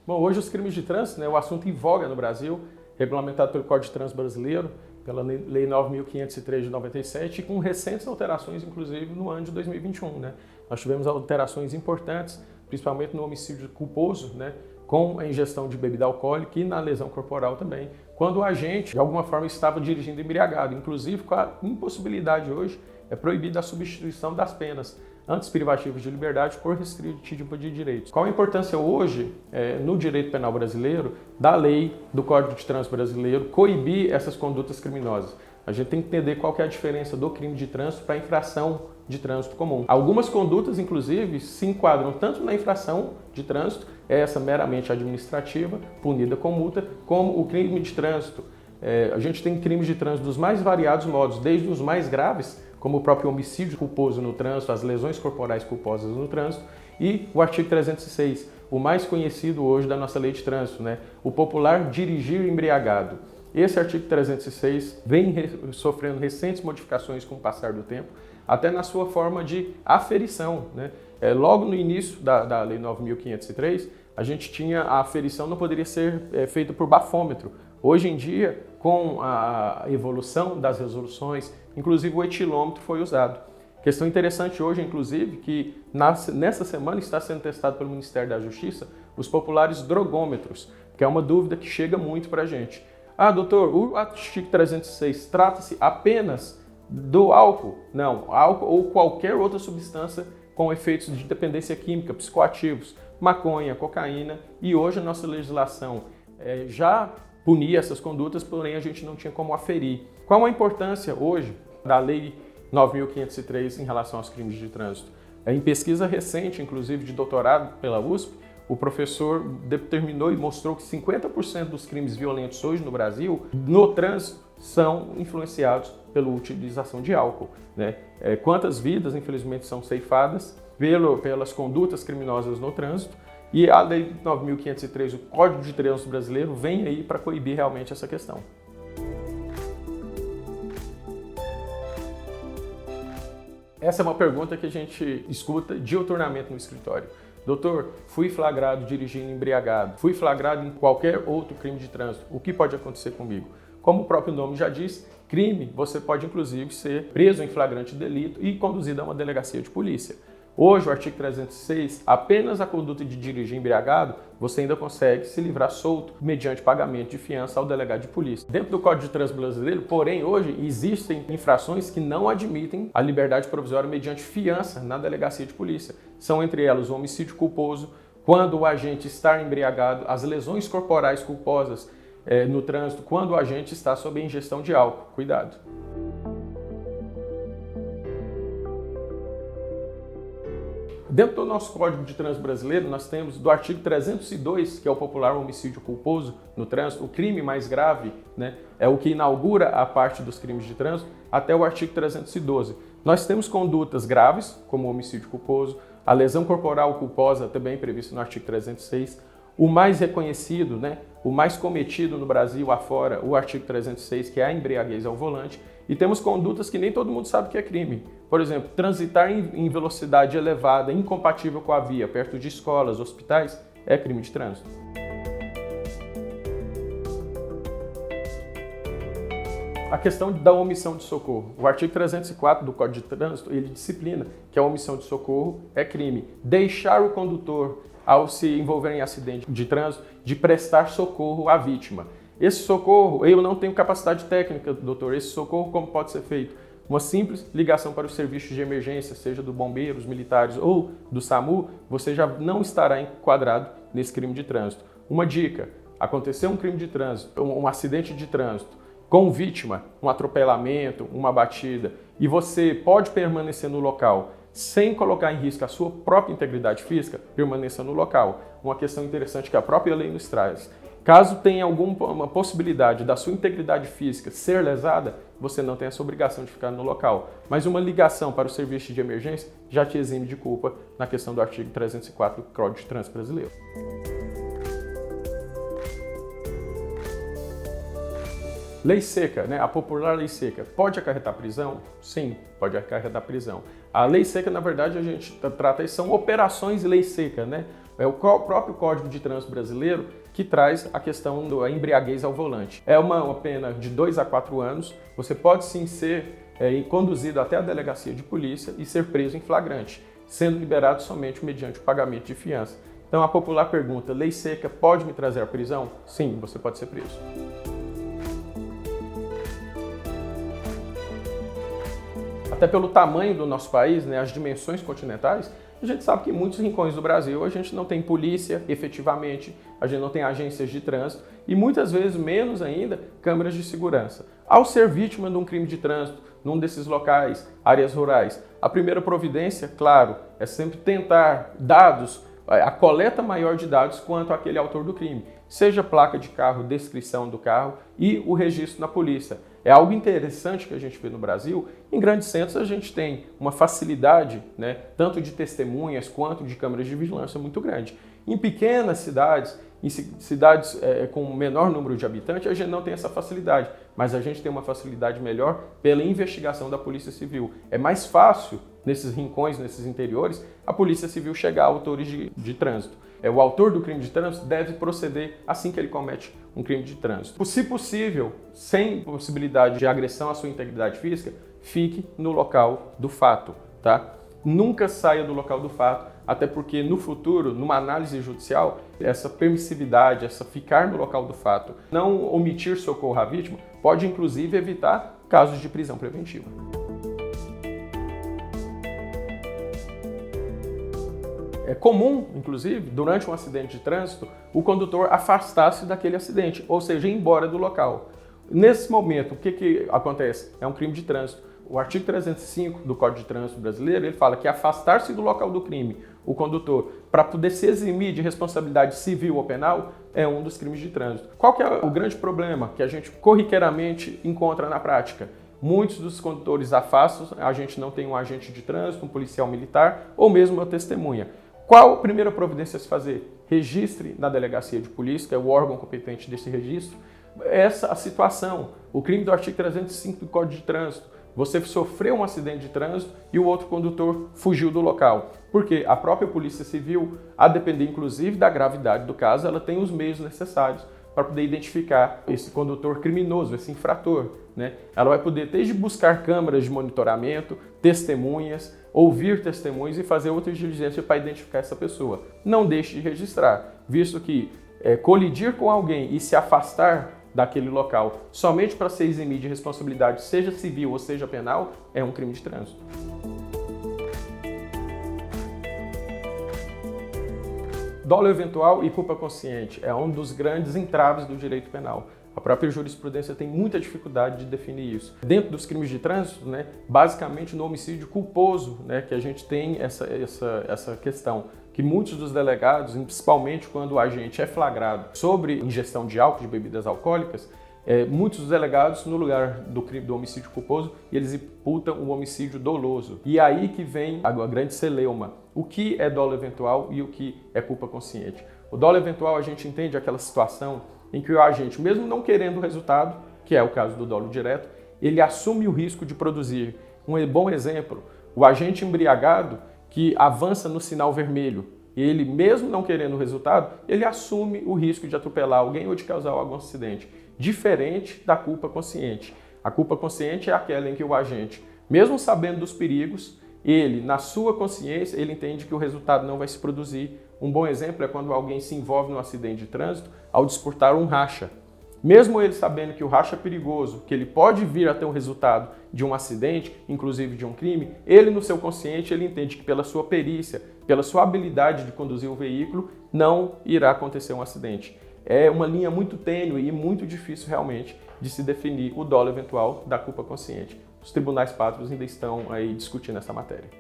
Bom, hoje os crimes de trânsito, né, o assunto em voga no Brasil, regulamentado pelo Código de Trânsito Brasileiro, pela Lei 9.503 de 97, e com recentes alterações, inclusive, no ano de 2021. Né? Nós tivemos alterações importantes, principalmente no homicídio culposo, né, com a ingestão de bebida alcoólica e na lesão corporal também, quando o agente, de alguma forma, estava dirigindo embriagado. Inclusive, com a impossibilidade hoje, é proibida a substituição das penas antes privativas de liberdade por restritivo de direitos. Qual a importância hoje, no direito penal brasileiro, da lei do Código de Trânsito Brasileiro coibir essas condutas criminosas? A gente tem que entender qual que é a diferença do crime de trânsito para a infração de trânsito comum. Algumas condutas, inclusive, se enquadram tanto na infração de trânsito, essa meramente administrativa, punida com multa, como o crime de trânsito. A gente tem crimes de trânsito dos mais variados modos, desde os mais graves, como o próprio homicídio culposo no trânsito, as lesões corporais culposas no trânsito, e o artigo 306, o mais conhecido hoje da nossa lei de trânsito, né? O popular dirigir embriagado. Esse artigo 306 vem sofrendo recentes modificações com o passar do tempo, até na sua forma de aferição. Né? Logo no início da Lei 9.503, a gente tinha a aferição não poderia ser feita por bafômetro. Hoje em dia, com a evolução das resoluções, inclusive o etilômetro foi usado. Questão interessante hoje, inclusive, que nessa semana está sendo testado pelo Ministério da Justiça os populares drogômetros, que é uma dúvida que chega muito para a gente. Ah, doutor, o artigo 306 trata-se apenas do álcool? Não, álcool ou qualquer outra substância com efeitos de dependência química, psicoativos, maconha, cocaína, e hoje a nossa legislação já punia essas condutas, porém a gente não tinha como aferir. Qual a importância hoje da Lei 9.503 em relação aos crimes de trânsito? Em pesquisa recente, inclusive de doutorado pela USP, o professor determinou e mostrou que 50% dos crimes violentos hoje no Brasil, no trânsito, são influenciados pela utilização de álcool. Né? Quantas vidas, infelizmente, são ceifadas pelas condutas criminosas no trânsito, e a Lei 9.503, o Código de Trânsito Brasileiro, vem aí para coibir realmente essa questão. Essa é uma pergunta que a gente escuta diuturnamente no escritório. Doutor, fui flagrado dirigindo embriagado, fui flagrado em qualquer outro crime de trânsito, o que pode acontecer comigo? Como o próprio nome já diz, crime, você pode inclusive ser preso em flagrante delito e conduzido a uma delegacia de polícia. Hoje, o artigo 306, apenas a conduta de dirigir embriagado, você ainda consegue se livrar solto mediante pagamento de fiança ao delegado de polícia. Dentro do Código de Trânsito Brasileiro, porém, hoje existem infrações que não admitem a liberdade provisória mediante fiança na delegacia de polícia. São entre elas o homicídio culposo, quando o agente está embriagado, as lesões corporais culposas no trânsito, quando o agente está sob a ingestão de álcool. Cuidado! Dentro do nosso Código de Trânsito Brasileiro, nós temos do artigo 302, que é o popular homicídio culposo no trânsito, o crime mais grave, né, é o que inaugura a parte dos crimes de trânsito, até o artigo 312. Nós temos condutas graves, como o homicídio culposo, a lesão corporal culposa, também prevista no artigo 306, o mais reconhecido, né, o mais cometido no Brasil afora, o artigo 306, que é a embriaguez ao volante, e temos condutas que nem todo mundo sabe que é crime. Por exemplo, transitar em velocidade elevada, incompatível com a via, perto de escolas, hospitais, é crime de trânsito. A questão da omissão de socorro. O artigo 304 do Código de Trânsito, ele disciplina que a omissão de socorro é crime. Deixar o condutor, ao se envolver em acidente de trânsito, de prestar socorro à vítima. Esse socorro, eu não tenho capacidade técnica, doutor, esse socorro como pode ser feito? Uma simples ligação para os serviços de emergência, seja do bombeiros, militares ou do SAMU, você já não estará enquadrado nesse crime de trânsito. Uma dica, aconteceu um crime de trânsito, um acidente de trânsito, com vítima, um atropelamento, uma batida, e você pode permanecer no local sem colocar em risco a sua própria integridade física, permaneça no local. Uma questão interessante que a própria lei nos traz. Caso tenha alguma possibilidade da sua integridade física ser lesada, você não tem essa obrigação de ficar no local. Mas uma ligação para o serviço de emergência já te exime de culpa na questão do artigo 304 do Código de Trânsito Brasileiro. Lei seca, né? A popular lei seca, pode acarretar prisão? Sim, pode acarretar prisão. A lei seca, na verdade, a gente trata, são operações lei seca, né? É o próprio Código de Trânsito Brasileiro que traz a questão da embriaguez ao volante. É uma pena de 2 a 4 anos, você pode sim ser conduzido até a delegacia de polícia e ser preso em flagrante, sendo liberado somente mediante o pagamento de fiança. Então a popular pergunta, lei seca pode me trazer à prisão? Sim, você pode ser preso. Até pelo tamanho do nosso país, né, as dimensões continentais, a gente sabe que em muitos rincões do Brasil a gente não tem polícia efetivamente, a gente não tem agências de trânsito e muitas vezes, menos ainda, câmeras de segurança. Ao ser vítima de um crime de trânsito, num desses locais, áreas rurais, a primeira providência, claro, é sempre tentar dados, a coleta maior de dados quanto àquele autor do crime, seja placa de carro, descrição do carro e o registro na polícia. É algo interessante que a gente vê no Brasil. Em grandes centros a gente tem uma facilidade, né, tanto de testemunhas quanto de câmeras de vigilância muito grande. Em pequenas cidades, em cidades com menor número de habitantes, a gente não tem essa facilidade, mas a gente tem uma facilidade melhor pela investigação da Polícia Civil. É mais fácil, nesses rincões, nesses interiores, a Polícia Civil chegar a autores de trânsito. O autor do crime de trânsito deve proceder assim que ele comete um crime de trânsito. Se possível, sem possibilidade de agressão à sua integridade física, fique no local do fato, tá? Nunca saia do local do fato, até porque no futuro, numa análise judicial, essa permissividade, essa ficar no local do fato, não omitir socorro à vítima, pode inclusive evitar casos de prisão preventiva. É comum, inclusive, durante um acidente de trânsito, o condutor afastar-se daquele acidente, ou seja, ir embora do local. Nesse momento, o que acontece? É um crime de trânsito. O artigo 305 do Código de Trânsito Brasileiro, ele fala que afastar-se do local do crime, o condutor, para poder se eximir de responsabilidade civil ou penal, é um dos crimes de trânsito. Qual que é o grande problema que a gente corriqueiramente encontra na prática? Muitos dos condutores afastam, a gente não tem um agente de trânsito, um policial militar ou mesmo uma testemunha. Qual a primeira providência a se fazer? Registre na delegacia de polícia, que é o órgão competente desse registro, essa a situação, o crime do artigo 305 do Código de Trânsito. Você sofreu um acidente de trânsito e o outro condutor fugiu do local. Porque a própria Polícia Civil, a depender inclusive da gravidade do caso, ela tem os meios necessários para poder identificar esse condutor criminoso, esse infrator, né? Ela vai poder desde buscar câmeras de monitoramento, testemunhas, ouvir testemunhas e fazer outras diligências para identificar essa pessoa. Não deixe de registrar, visto que colidir com alguém e se afastar daquele local somente para se eximir de responsabilidade, seja civil ou seja penal, é um crime de trânsito. Dolo eventual e culpa consciente é um dos grandes entraves do direito penal. A própria jurisprudência tem muita dificuldade de definir isso. Dentro dos crimes de trânsito, né, basicamente no homicídio culposo, né, que a gente tem essa questão, que muitos dos delegados, principalmente quando o agente é flagrado sobre ingestão de álcool, de bebidas alcoólicas, muitos dos delegados, no lugar do crime do homicídio culposo, eles imputam o homicídio doloso. E aí que vem a grande celeuma. O que é dolo eventual e o que é culpa consciente? O dolo eventual a gente entende aquela situação em que o agente, mesmo não querendo o resultado, que é o caso do dolo direto, ele assume o risco de produzir. Um bom exemplo, o agente embriagado que avança no sinal vermelho, ele mesmo não querendo o resultado, ele assume o risco de atropelar alguém ou de causar algum acidente, diferente da culpa consciente. A culpa consciente é aquela em que o agente, mesmo sabendo dos perigos, ele, na sua consciência, ele entende que o resultado não vai se produzir. Um bom exemplo é quando alguém se envolve num acidente de trânsito ao disputar um racha. Mesmo ele sabendo que o racha é perigoso, que ele pode vir a ter um resultado de um acidente, inclusive de um crime, ele no seu consciente ele entende que pela sua perícia, pela sua habilidade de conduzir o veículo, não irá acontecer um acidente. É uma linha muito tênue e muito difícil realmente de se definir o dolo eventual da culpa consciente. Os tribunais pátrios ainda estão aí discutindo essa matéria.